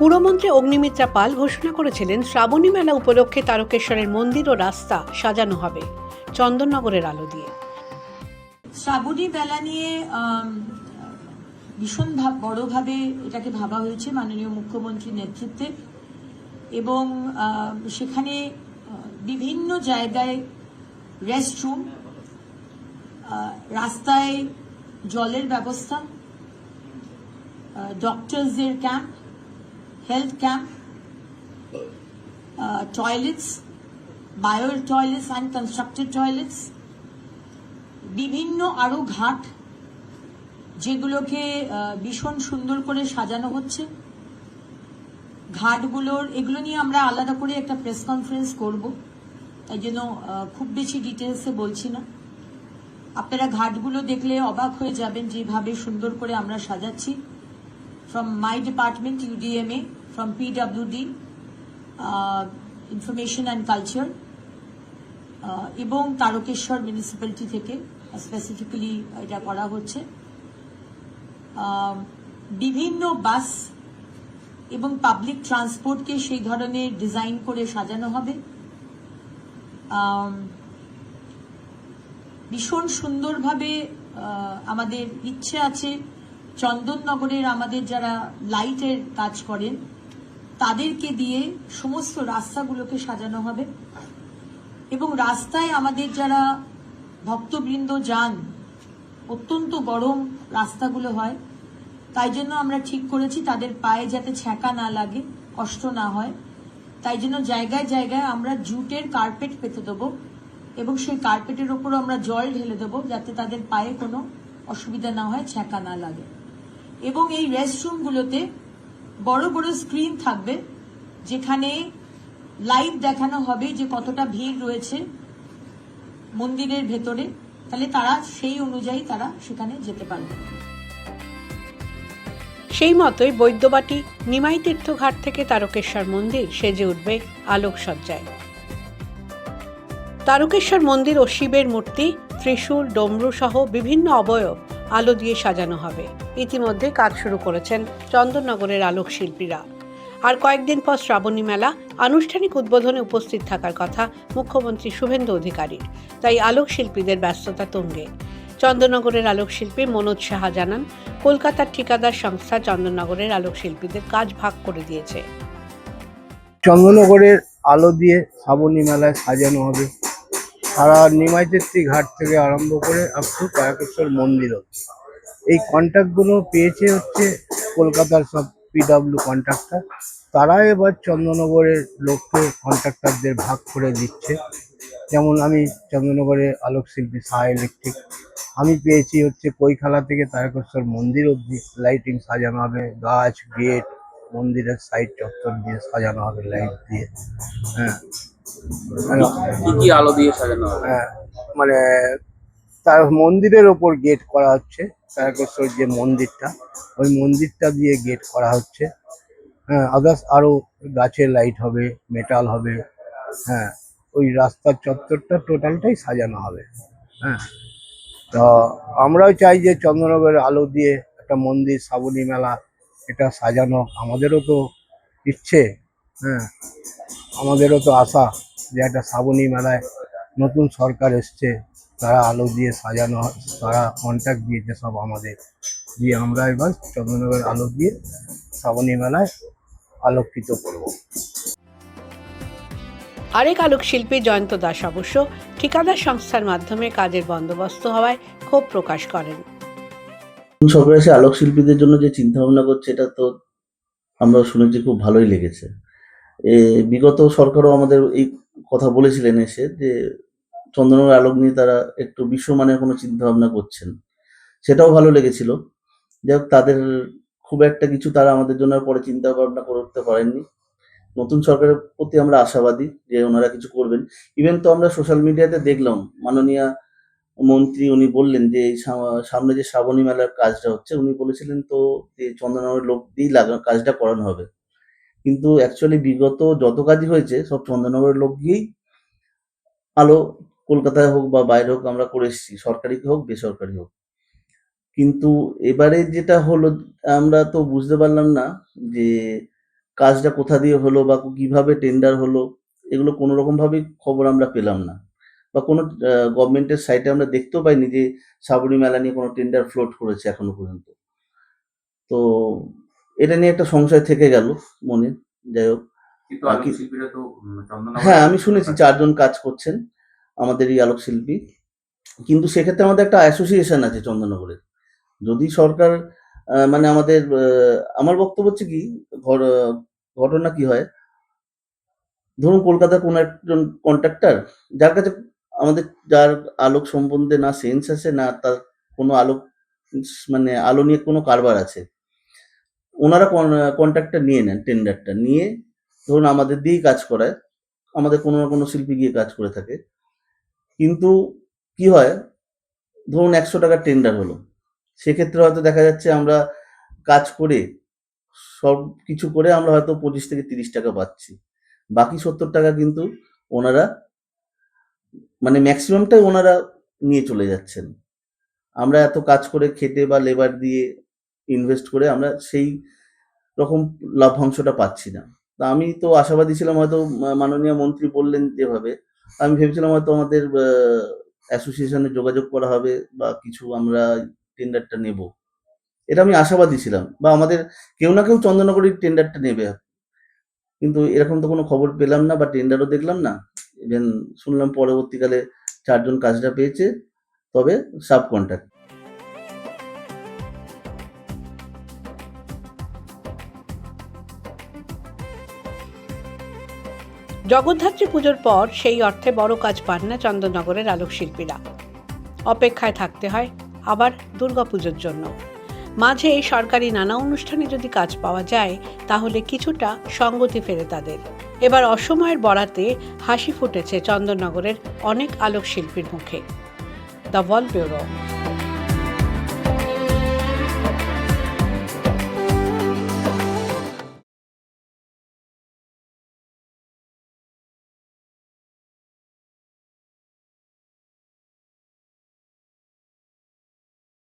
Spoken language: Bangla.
পুরমন্ত্রী অগ্নিমিত্রা পাল ঘোষণা করেছিলেন শ্রাবণী মেলা উপলক্ষে তারকেশ্বরের মন্দির ও রাস্তা সাজানো হবে চন্দননগরের আলো দিয়ে। শ্রাবণী মেলা নিয়ে ভীষণ বড়ভাবে এটাকে ভাবা হয়েছে মাননীয় মুখ্যমন্ত্রীর নেতৃত্বে, এবং সেখানে বিভিন্ন জায়গায় রেস্টরুম, রাস্তায় জলের ব্যবস্থা, ডক্টরসদের camp, health camp, toilets, bio toilets, unconstructed toilets, বিভিন্ন আরো ঘাট যেগুলোকে ভীষণ সুন্দর করে সাজানো হচ্ছে। ঘাটগুলোর এগুলো নিয়ে আমরা আলাদা করে একটা প্রেস কনফারেন্স করব, তাই জন্য খুব বেশি ডিটেলসে বলছি না। আপনারা ঘাটগুলো দেখলে অবাক হয়ে যাবেন যেভাবে সুন্দর করে আমরা সাজাচ্ছি। From my department UDMA, from PWD, information and culture, এবং তারকেশ্বর মিউনিসিপ্যালিটি থেকে স্পেসিফিক্যালি এটা করা হচ্ছে। বিভিন্ন বাস এবং পাবলিক ট্রান্সপোর্টকে সেই ধরনের ডিজাইন করে সাজানো হবে। ভীষণ সুন্দরভাবে আমাদের ইচ্ছে আছে চন্দননগরের আমাদের যারা লাইটের কাজ করেন তাদেরকে দিয়ে সমস্ত রাস্তাগুলোকে সাজানো হবে, এবং রাস্তায় আমাদের যারা ভক্তবৃন্দ যান, অত্যন্ত গরম রাস্তাগুলো হয়, তাই জন্য আমরা ঠিক করেছি তাদের পায়ে যাতে ছ্যাঁকা না লাগে, কষ্ট না হয়, তাই জন্য জায়গায় জায়গায় আমরা জুটের কার্পেট পেতে দেবো, এবং সেই কার্পেটের ওপর আমরা জল ঢেলে দেবো যাতে তাদের পায়ে কোনো অসুবিধা না হয়, ছ্যাঁকা না লাগে। এবং এই রেস্টরুমগুলোতে বড় বড় স্ক্রিন থাকবে যেখানে লাইভ দেখানো হবে যে কতটা ভিড় রয়েছে মন্দিরের ভেতরে, তাহলে তারা সেই অনুযায়ী তারা সেখানে যেতে পারবে। সেই মতোই বৈদ্যবাটি নিমাই তীর্থ ঘাট থেকে তারকেশ্বর মন্দির সেজে উঠবে আলোকসজ্জায়। তারকেশ্বর মন্দির ও শিবের মূর্তি, ত্রিশূল, ডমরু সহ বিভিন্ন অবয়ব আলো দিয়ে সাজানো হবে। ইতিমধ্যে কাজ শুরু করেছেন চন্দননগরের আলোক শিল্পীরা। আর কয়েকদিন পর শ্রাবণী মেলা, আনুষ্ঠানিক উদ্বোধনে উপস্থিত থাকার কথা মুখ্যমন্ত্রী শুভেন্দু অধিকারীর, তাই আলোক শিল্পীদের ব্যস্ততা তুঙ্গে। চন্দননগরের আলোকশিল্পী মনোজ সাহা জানান, কলকাতার ঠিকাদার সংস্থা চন্দননগরের আলোকশিল্পীদের কাজ ভাগ করে দিয়েছে। চন্দননগরের আলো দিয়ে শ্রাবণী মেলায় সাজানো হবে সারা নিমাইতেত্রী ঘাট থেকে আরম্ভ করে আপ টু তারকেশ্বর মন্দিরও। এই কন্ট্রাক্টগুলো পেয়েছে হচ্ছে কলকাতার সব PW কন্ট্রাক্টর, তারা এবার চন্দননগরের লোককে কন্ট্রাক্টরদের ভাগ করে দিচ্ছে। যেমন আমি চন্দননগরের আলোকশিল্পী সাহা ইলেকট্রিক, আমি পেয়েছি হচ্ছে কৈখালা থেকে তারকেশ্বর মন্দির অবধি লাইটিং সাজানো হবে, গাছ, গেট, মন্দিরের সাইড চত্বর দিয়ে সাজানো হবে লাইট দিয়ে। হ্যাঁ, কি কি আলো দিয়ে সাজানো হবে? হ্যাঁ, মানে তার মন্দিরের ওপর গেট করা হচ্ছে, তারকেশ্বর যে মন্দিরটা, ওই মন্দিরটা দিয়ে গেট করা হচ্ছে। হ্যাঁ, আদার্স আরো গাছের লাইট হবে, মেটাল হবে। হ্যাঁ, ওই রাস্তার চত্বরটা টোটালটাই সাজানো হবে। হ্যাঁ, তো আমরাও চাই যে চন্দননগরের আলো দিয়ে একটা মন্দির, শ্রাবণী মেলা এটা সাজানো। আমাদেরও তো ইচ্ছে, হ্যাঁ, আমাদেরও তো আশা যে একটা শ্রাবণী মেলায় নতুন সরকার এসছে, তারা আলো দিয়ে সাজানো, তারা কন্ট্রাক্ট দিয়েছে সব আমাদের দিয়ে, আমরা এবার চন্দননগরের আলো দিয়ে শ্রাবণী মেলায় আলোকিত করব। আরেক আলোকশিল্পী জয়ন্ত দাস অবশ্য ঠিকাদার সংস্থার মাধ্যমে কাজের বন্দোবস্ত হওয়ায় ক্ষোভ প্রকাশ করেন। সরকার এসে আলোক শিল্পীদের জন্য যে চিন্তা ভাবনা করছে এটা তো আমরা শুনেছি, খুব ভালোই লেগেছে। বিগত সরকারও আমাদের এই কথা বলেছিলেন এসে যে চন্দননগর আলোক নিয়ে তারা একটু বিশ্বমানের কোনো চিন্তা ভাবনা করছেন, সেটাও ভালো লেগেছিল। যাই হোক, তাদের খুব একটা কিছু তারা আমাদের জন্য পরে চিন্তা ভাবনা করতে পারেননি। নতুন সরকারের প্রতি আমরা আশাবাদী যে ওনারা কিছু করবেন। ইভেন তো আমরা সোশ্যাল মিডিয়াতে দেখলাম মাননীয় মন্ত্রী উনি বললেন যে এই সামনে যে শ্রাবণী মেলার কাজটা হচ্ছে, উনি বলেছিলেন তো যে চন্দননগরের লোক দিয়েই কাজটা করানো হবে, কিন্তু অ্যাকচুয়ালি বিগত যত কাজই হয়েছে সব চন্দননগরের লোক দিয়েই আলো কলকাতায় হোক বা বাইরে হোক আমরা করে এসেছি, সরকারি হোক বেসরকারি হোক। কিন্তু এবারে যেটা হলো আমরা তো বুঝতে পারলাম না যে কাজটা কোথা দিয়ে হলো বা কিভাবে টেন্ডার হলো, এগুলো কোনো রকমভাবেই খবর আমরা পেলাম না, বা কোনো গভর্নমেন্টের সাইটে আমরা দেখতেও পাইনি যে শ্রাবণী মেলা নিয়ে কোনো টেন্ডার ফ্লোট করেছে এখনো পর্যন্ত। তো এটা নিয়ে একটা সংশয় থেকে গেল মনে। যাই হোক, কিন্তু আর আলোক কি, শিল্পীরা তো চন্দননগরে হ্যাঁ আমি শুনেছি 4 জন কাজ করছেন আমাদের এই আলোক শিল্পী, কিন্তু সেক্ষেত্রে আমাদের একটা অ্যাসোসিয়েশন আছে চন্দননগরের। যদি সরকার মানে আমাদের আমার বক্তব্য হচ্ছে কি, ঘটনা কি হয়, ধরুন কলকাতার কোনো একজন কন্ট্রাক্টর, যার কাছে আমাদের, যার আলোক সম্বন্ধে না সেন্স আছে, না তার কোনো আলোক মানে আলো নিয়ে কোনো কারবার আছে, ওনারা কন্ট্রাক্টটা নিয়ে নেন, টেন্ডারটা নিয়ে ধরুন আমাদের দিয়েই কাজ করায়, আমাদের কোনো না কোনো শিল্পী গিয়ে কাজ করে থাকে। কিন্তু কি হয়, ধরুন 100 টাকার টেন্ডার হলো, সেক্ষেত্রে হয়তো দেখা যাচ্ছে আমরা কাজ করে সব কিছু করে আমরা হয়তো 25 থেকে 30 টাকা পাচ্ছি, বাকি 70 টাকা কিন্তু ওনারা মানে ম্যাক্সিমামটাই ওনারা নিয়ে চলে যাচ্ছেন। আমরা এত কাজ করে খেটে বা লেবার দিয়ে ইনভেস্ট করে আমরা সেই রকম লভ্যাংশটা পাচ্ছি না। তা আমি তো আশাবাদী ছিলাম, হয়তো মাননীয় মন্ত্রী বললেন যেভাবে, আমি ভেবেছিলাম হয়তো আমাদের অ্যাসোসিয়েশনে যোগাযোগ করা হবে বা কিছু আমরা টেন্ডারটা নেব, এটা আমি আশাবাদী ছিলাম, বা আমাদের কেউ না কেউ চন্দননগরের টেন্ডারটা নেবে। কিন্তু এরকম তো কোনো খবর পেলাম না বা টেন্ডারও দেখলাম না। ইভেন শুনলাম পরবর্তীকালে 4 জন কাজটা পেয়েছে, তবে সাব কন্ট্রাক্ট। জগদ্ধাত্রী পুজোর পর সেই অর্থে বড় কাজ পান না চন্দননগরের আলোক শিল্পীরা। অপেক্ষায় থাকতে হয় আবার দুর্গাপুজোর জন্য। মাঝে সরকারি নানা অনুষ্ঠানে যদি কাজ পাওয়া যায় তাহলে কিছুটা সঙ্গতি ফেরে তাদের। এবার অসময়ের বরাতে হাসি ফুটেছে চন্দননগরের অনেক আলোক শিল্পীর মুখে। The world bureau.